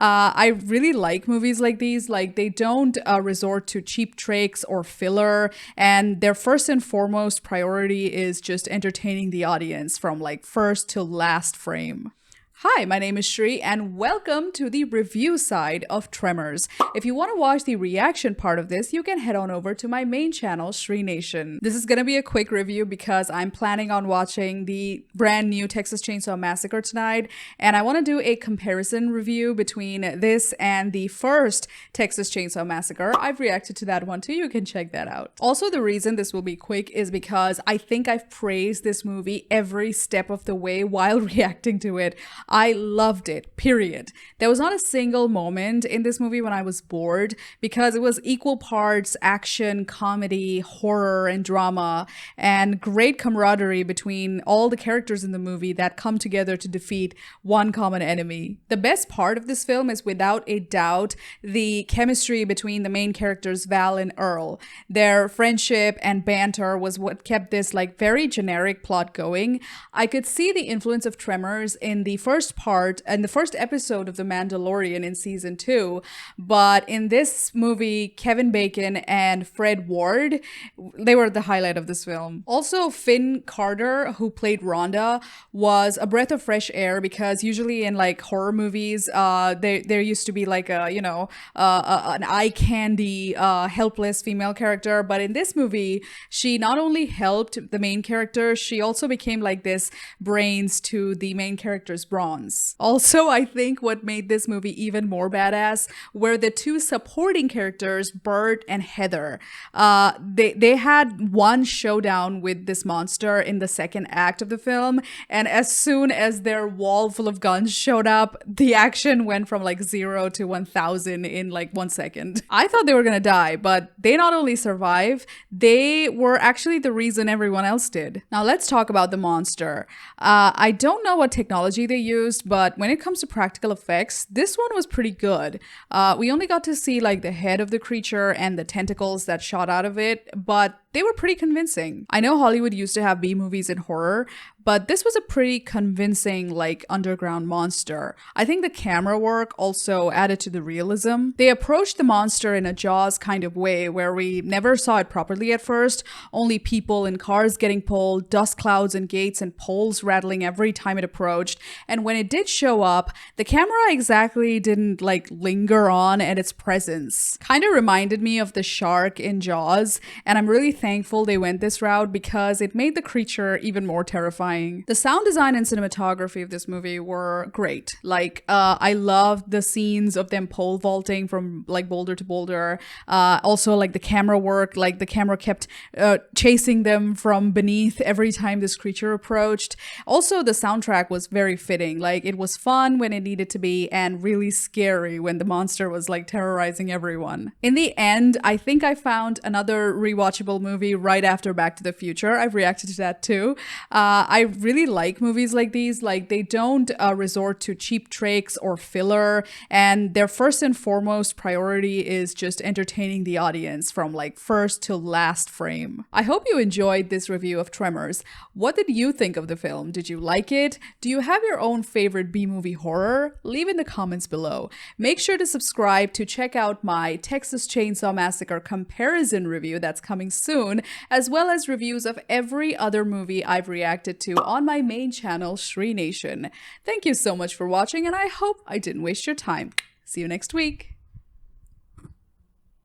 I really like movies like these. Like, they don't resort to cheap tricks or filler, and their first and foremost priority is just entertaining the audience from like first to last frame. Hi, my name is Shree, and welcome to the review side of Tremors. If you want to watch the reaction part of this, you can head on over to my main channel, Shree Nation. This is going to be a quick review because I'm planning on watching the brand new Texas Chainsaw Massacre tonight, and I want to do a comparison review between this and the first Texas Chainsaw Massacre. I've reacted to that one too, you can check that out. Also, the reason this will be quick is because I think I've praised this movie every step of the way while reacting to it. I loved it, period. There was not a single moment in this movie when I was bored because it was equal parts action, comedy, horror, and drama, and great camaraderie between all the characters in the movie that come together to defeat one common enemy. The best part of this film is without a doubt the chemistry between the main characters Val and Earl. Their friendship and banter was what kept this like very generic plot going. I could see the influence of Tremors in the first part and the first episode of The Mandalorian in season 2, but in this movie, Kevin Bacon and Fred Ward, they were the highlight of this film. Also, Finn Carter, who played Rhonda, was a breath of fresh air because usually in like horror movies, there used to be like a an eye candy, helpless female character, but in this movie, she not only helped the main character, she also became like this brains to the main character's brawn. Also, I think what made this movie even more badass were the two supporting characters, Bert and Heather. They had one showdown with this monster in the second act of the film, and as soon as their wall full of guns showed up, the action went from like 0 to 1000 in like 1 second. I thought they were gonna die, but they not only survived, they were actually the reason everyone else did. Now let's talk about the monster. I don't know what technology they used, but when it comes to practical effects, this one was pretty good. We only got to see like the head of the creature and the tentacles that shot out of it, but they were pretty convincing. I know Hollywood used to have B-movies in horror, but this was a pretty convincing like underground monster. I think the camera work also added to the realism. They approached the monster in a Jaws kind of way where we never saw it properly at first, only people in cars getting pulled, dust clouds and gates and poles rattling every time it approached, and when it did show up, the camera exactly didn't like linger on at its presence. Kind of reminded me of the shark in Jaws, and I'm really thankful they went this route because it made the creature even more terrifying. The sound design and cinematography of this movie were great. Like, I loved the scenes of them pole vaulting from like boulder to boulder. Also, like the camera work, like the camera kept chasing them from beneath every time this creature approached. Also, the soundtrack was very fitting. Like, it was fun when it needed to be and really scary when the monster was like terrorizing everyone. In the end, I think I found another rewatchable movie right after Back to the Future. I've reacted to that too. I really like movies like these. Like, they don't resort to cheap tricks or filler, and their first and foremost priority is just entertaining the audience from like first to last frame. I hope you enjoyed this review of Tremors. What did you think of the film? Did you like it? Do you have your own favorite B-movie horror? Leave in the comments below. Make sure to subscribe to check out my Texas Chainsaw Massacre comparison review that's coming soon, as well as reviews of every other movie I've reacted to on my main channel, Shree Nation. Thank you so much for watching, and I hope I didn't waste your time. See you next week.